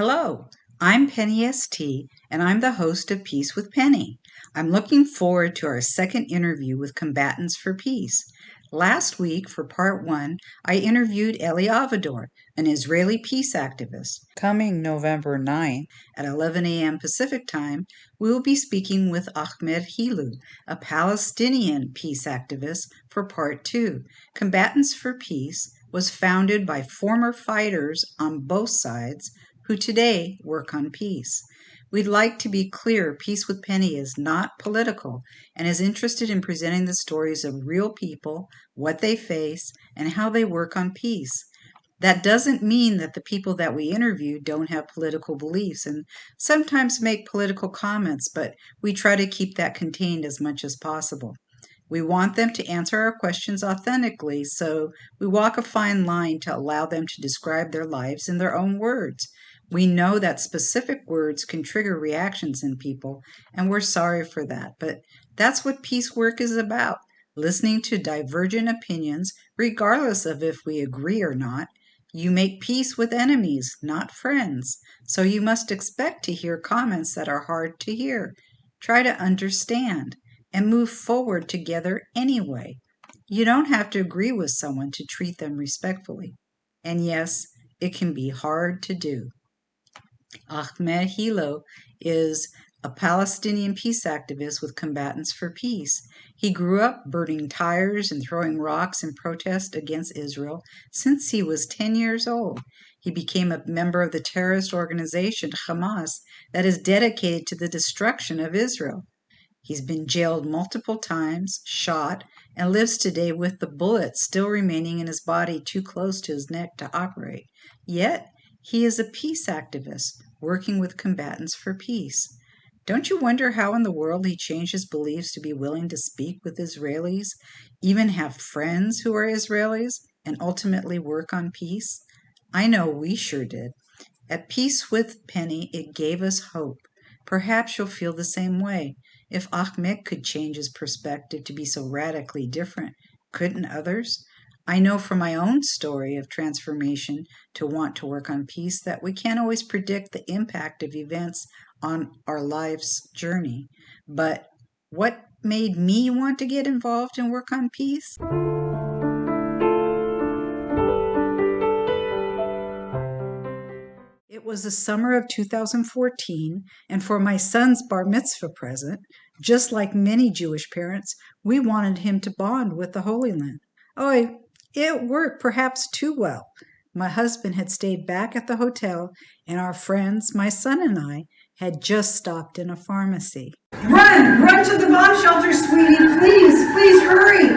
Hello, I'm Penny ST, and I'm the host of Peace with Penny. I'm looking forward to our second interview with Combatants for Peace. Last week, for part one, I interviewed Eli Avador, an Israeli peace activist. Coming November 9th at 11 a.m. Pacific Time, we will be speaking with Ahmed Helou, a Palestinian peace activist, for part two. Combatants for Peace was founded by former fighters on both sides who today work on peace. We'd like to be clear, Peace with Penny is not political and is interested in presenting the stories of real people, what they face, and how they work on peace. That doesn't mean that the people that we interview don't have political beliefs and sometimes make political comments, but we try to keep that contained as much as possible. We want them to answer our questions authentically, so we walk a fine line to allow them to describe their lives in their own words. We know that specific words can trigger reactions in people, and we're sorry for that, but that's what peace work is about, listening to divergent opinions, regardless of if we agree or not. You make peace with enemies, not friends, so you must expect to hear comments that are hard to hear. Try to understand and move forward together anyway. You don't have to agree with someone to treat them respectfully. And yes, it can be hard to do. Ahmed Helou is a Palestinian peace activist with Combatants for Peace. He grew up burning tires and throwing rocks in protest against Israel since he was 10 years old. He became a member of the terrorist organization Hamas that is dedicated to the destruction of Israel. He's been jailed multiple times, shot, and lives today with the bullet still remaining in his body too close to his neck to operate. Yet, he is a peace activist working with Combatants for Peace. Don't you wonder how in the world he changed his beliefs to be willing to speak with Israelis, even have friends who are Israelis, and ultimately work on peace? I know we sure did. At Peace with Penny, it gave us hope. Perhaps you'll feel the same way. If Ahmed could change his perspective to be so radically different, couldn't others? I know from my own story of transformation to want to work on peace that we can't always predict the impact of events on our life's journey. But what made me want to get involved and work on peace? It was the summer of 2014, and for my son's bar mitzvah present, just like many Jewish parents, we wanted him to bond with the Holy Land. Oh, it worked perhaps too well. My husband had stayed back at the hotel, and our friends, my son and I, had just stopped in a pharmacy. Run to the bomb shelter, sweetie, please hurry.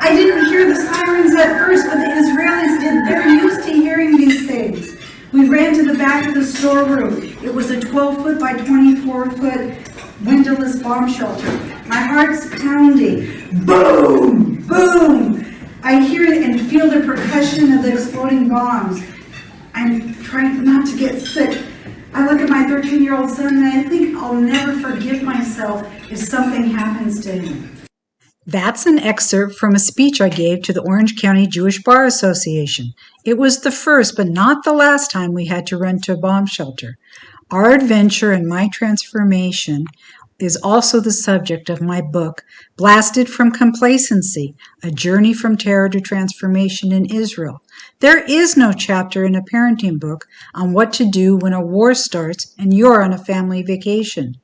I didn't hear the sirens at first, but the Israelis did. They're used to hearing these things. We ran to the back of the storeroom. It was a 12-foot by 24-foot windowless bomb shelter. My heart's pounding. Boom! Boom! I hear and feel the percussion of the exploding bombs. I'm trying not to get sick. I look at my 13-year-old son and I think I'll never forgive myself if something happens to him. That's an excerpt from a speech I gave to the Orange County Jewish Bar Association. It was the first, but not the last time we had to run to a bomb shelter. Our adventure and my transformation is also the subject of my book, Blasted from Complacency, A Journey from Terror to Transformation in Israel. There is no chapter in a parenting book on what to do when a war starts and you're on a family vacation.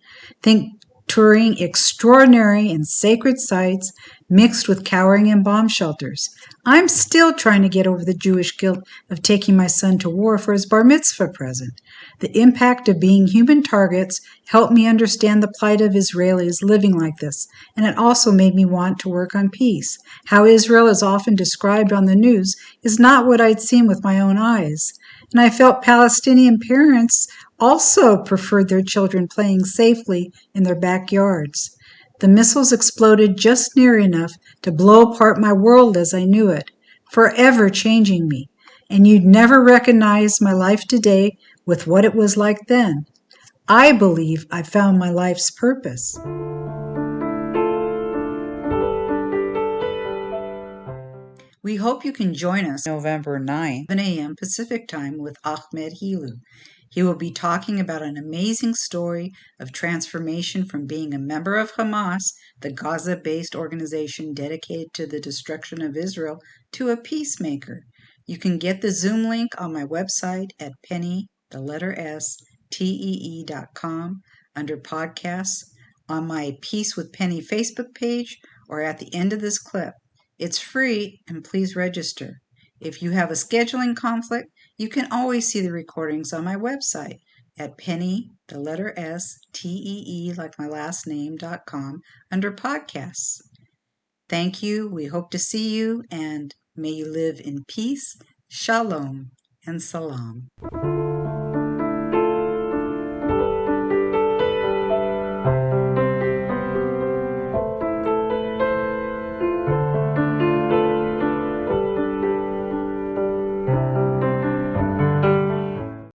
Think touring extraordinary and sacred sites mixed with cowering in bomb shelters. I'm still trying to get over the Jewish guilt of taking my son to war for his bar mitzvah present. The impact of being human targets helped me understand the plight of Israelis living like this, and it also made me want to work on peace. How Israel is often described on the news is not what I'd seen with my own eyes. And I felt Palestinian parents also preferred their children playing safely in their backyards. The missiles exploded just near enough to blow apart my world as I knew it, forever changing me. And you'd never recognize my life today with what it was like then. I believe I found my life's purpose. We hope you can join us November 9th, 7 a.m. Pacific Time with Ahmed Helou. He will be talking about an amazing story of transformation from being a member of Hamas, the Gaza-based organization dedicated to the destruction of Israel, to a peacemaker. You can get the Zoom link on my website at penny.tee.com under podcasts, on my Peace with Penny Facebook page, or at the end of this clip. It's free, and please register. If you have a scheduling conflict, you can always see the recordings on my website at penny, like my last name.com, under podcasts. Thank you. We hope to see you, and may you live in peace, shalom, and salam.